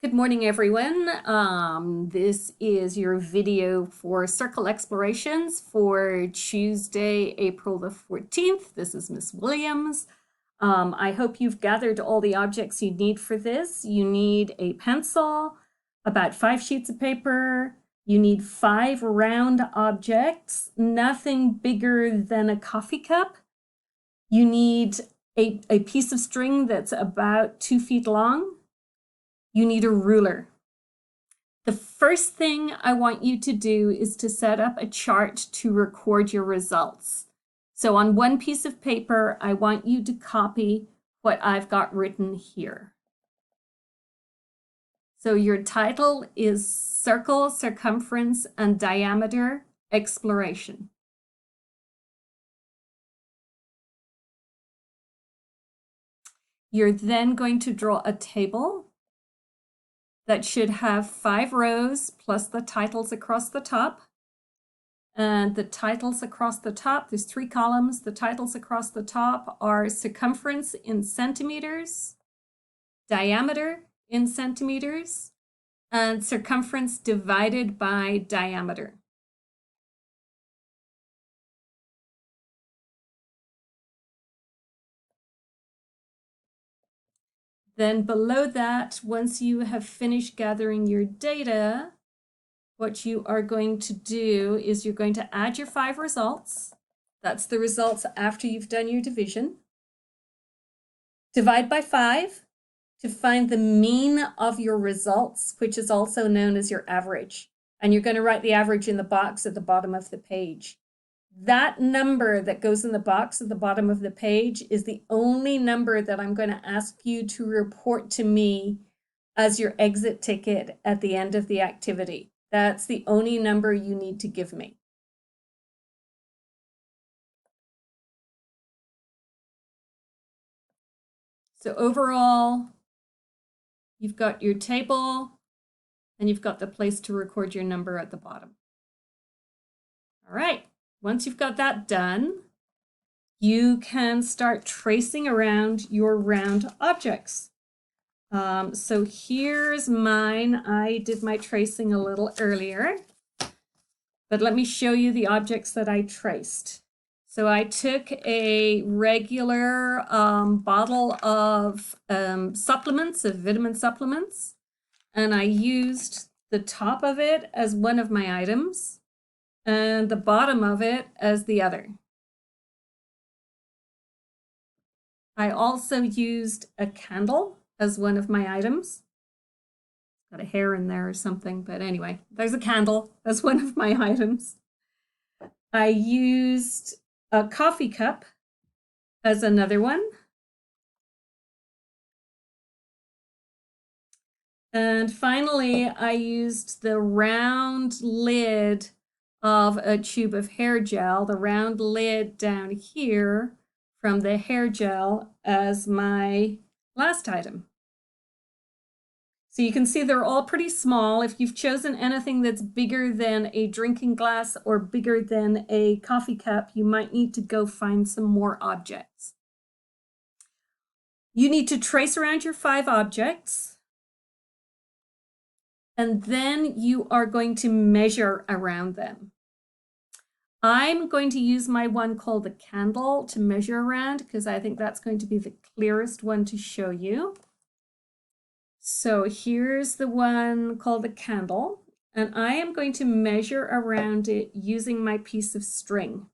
Good morning, everyone. This is your video for Circle Explorations for Tuesday, April the 14th. This is Miss Williams. I hope you've gathered all the objects you need for this. You need a pencil, about 5 sheets of paper. You need 5 round objects, nothing bigger than a coffee cup. You need a piece of string that's about 2 feet long. You need a ruler. The first thing I want you to do is to set up a chart to record your results. So on one piece of paper, I want you to copy what I've got written here. So your title is Circle, Circumference, and Diameter Exploration. You're then going to draw a table that should have 5 rows plus the titles across the top. And the titles across the top, there's 3 columns. The titles across the top are circumference in centimeters, diameter in centimeters, and circumference divided by diameter. Then below that, once you have finished gathering your data, what you are going to do is you're going to add your 5 results. That's the results after you've done your division. Divide by 5 to find the mean of your results, which is also known as your average. And you're going to write the average in the box at the bottom of the page. That number that goes in the box at the bottom of the page is the only number that I'm going to ask you to report to me as your exit ticket at the end of the activity. That's the only number you need to give me. So overall, you've got your table and you've got the place to record your number at the bottom. All right. Once you've got that done, you can start tracing around your round objects. So here's mine. I did my tracing a little earlier, but let me show you the objects that I traced. So I took a regular bottle of supplements, of vitamin supplements, and I used the top of it as one of my items and the bottom of it as the other. I also used a candle as one of my items. It's got a hair in there or something, but anyway, there's a candle as one of my items. I used a coffee cup as another one. And finally, I used the round lid of a tube of hair gel, the round lid down here from the hair gel as my last item. So you can see they're all pretty small. If you've chosen anything that's bigger than a drinking glass or bigger than a coffee cup, you might need to go find some more objects. You need to trace around your 5 objects. And then you are going to measure around them. I'm going to use my one called the candle to measure around because I think that's going to be the clearest one to show you. So here's the one called the candle, and I am going to measure around it using my piece of string.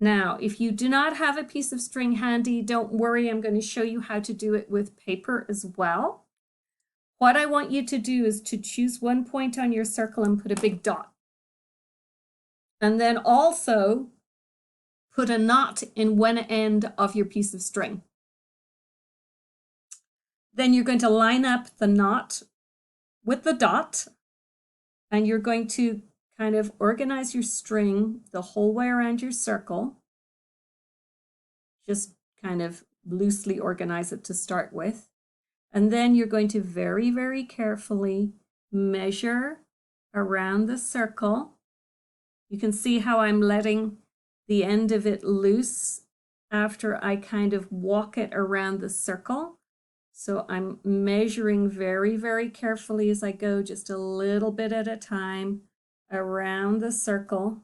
Now, if you do not have a piece of string handy, don't worry, I'm going to show you how to do it with paper as well. What I want you to do is to choose one point on your circle and put a big dot. And then also put a knot in one end of your piece of string. Then you're going to line up the knot with the dot, and you're going to kind of organize your string the whole way around your circle. Just kind of loosely organize it to start with. And then you're going to very, very carefully measure around the circle. You can see how I'm letting the end of it loose after I kind of walk it around the circle. So I'm measuring very, very carefully as I go, just a little bit at a time around the circle.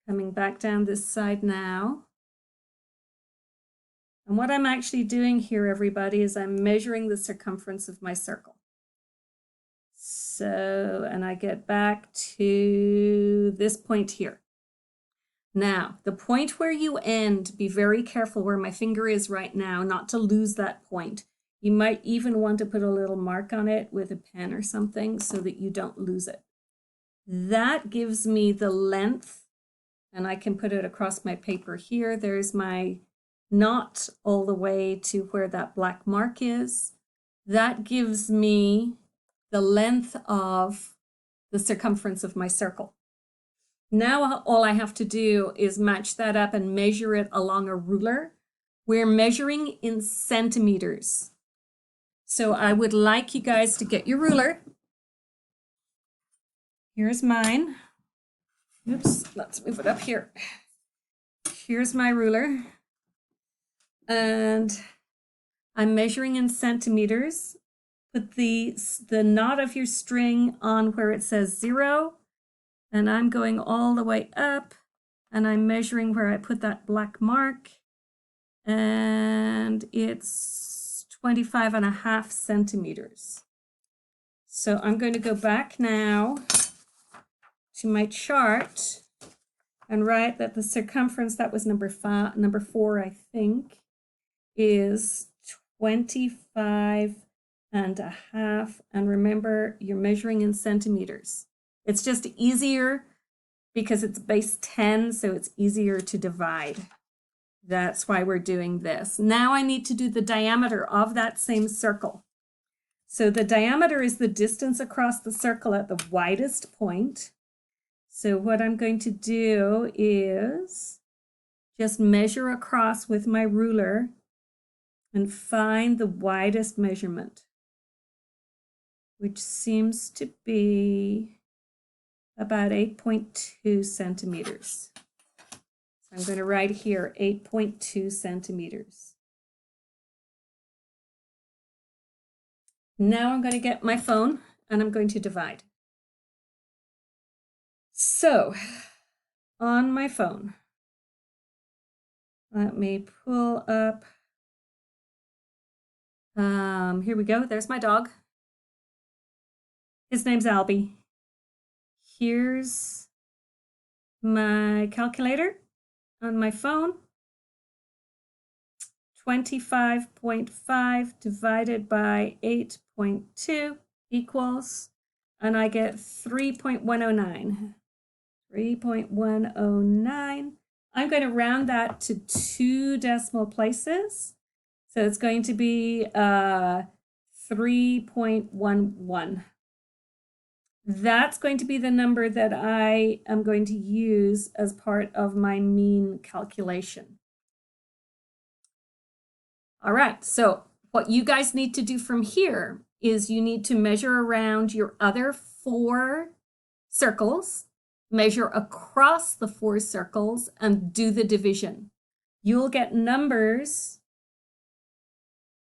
Coming back down this side now. And what I'm actually doing here, everybody, is I'm measuring the circumference of my circle. So, and I get back to this point here. Now, the point where you end, be very careful where my finger is right now, not to lose that point. You might even want to put a little mark on it with a pen or something so that you don't lose it. That gives me the length, and I can put it across my paper here. There's my knot all the way to where that black mark is. That gives me the length of the circumference of my circle. Now all I have to do is match that up and measure it along a ruler. We're measuring in centimeters. So I would like you guys to get your ruler. Here's mine. Oops, let's move it up here. Here's my ruler. And I'm measuring in centimeters. Put the knot of your string on where it says 0. And I'm going all the way up, and I'm measuring where I put that black mark, and it's 25.5 centimeters. So I'm going to go back now to my chart and write that the circumference, that was number 4, I think, is 25.5. And remember, you're measuring in centimeters. It's just easier because it's base 10, so it's easier to divide. That's why we're doing this. Now I need to do the diameter of that same circle. So the diameter is the distance across the circle at the widest point. So what I'm going to do is just measure across with my ruler and find the widest measurement, which seems to be about 8.2 centimeters. So I'm going to write here 8.2 centimeters. Now I'm going to get my phone and I'm going to divide. So on my phone, let me pull up, here we go, there's my dog. His name's Albie. Here's my calculator on my phone. 25.5 divided by 8.2 equals, and I get 3.109. 3.109. I'm going to round that to 2 decimal places. So it's going to be 3.11. That's going to be the number that I am going to use as part of my mean calculation. All right, so what you guys need to do from here is you need to measure around your other 4 circles, measure across the 4 circles, and do the division. You'll get numbers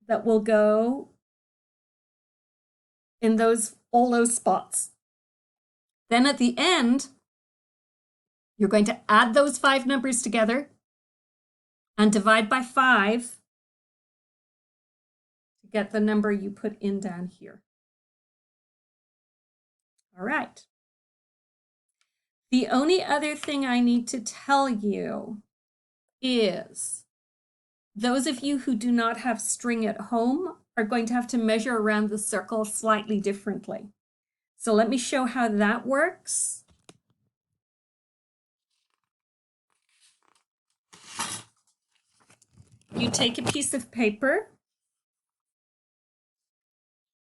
that will go in all those spots. Then at the end, you're going to add those 5 numbers together and divide by 5 to get the number you put in down here. All right. The only other thing I need to tell you is those of you who do not have string at home are going to have to measure around the circle slightly differently. So let me show how that works. You take a piece of paper,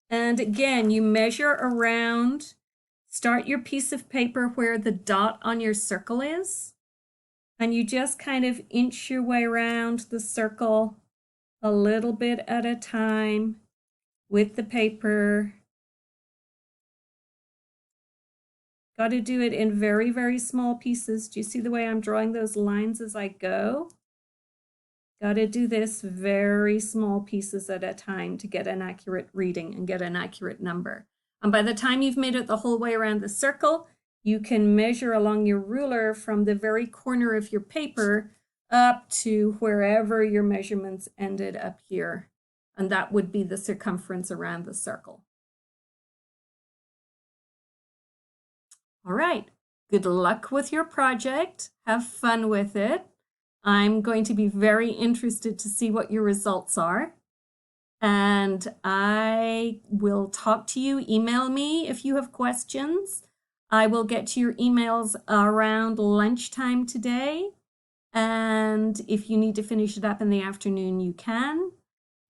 and again, you measure around, start your piece of paper where the dot on your circle is, and you just kind of inch your way around the circle a little bit at a time with the paper. Got to do it in very, very small pieces. Do you see the way I'm drawing those lines as I go? Got to do this very small pieces at a time to get an accurate reading and get an accurate number. And by the time you've made it the whole way around the circle, you can measure along your ruler from the very corner of your paper up to wherever your measurements ended up here. And that would be the circumference around the circle. All right, good luck with your project. Have fun with it. I'm going to be very interested to see what your results are. And I will talk to you. Email me if you have questions. I will get to your emails around lunchtime today. And if you need to finish it up in the afternoon, you can.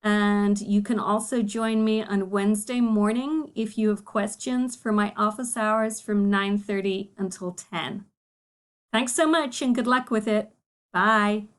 And you can also join me on Wednesday morning if you have questions for my office hours from 9:30 until 10. Thanks so much and good luck with it. Bye.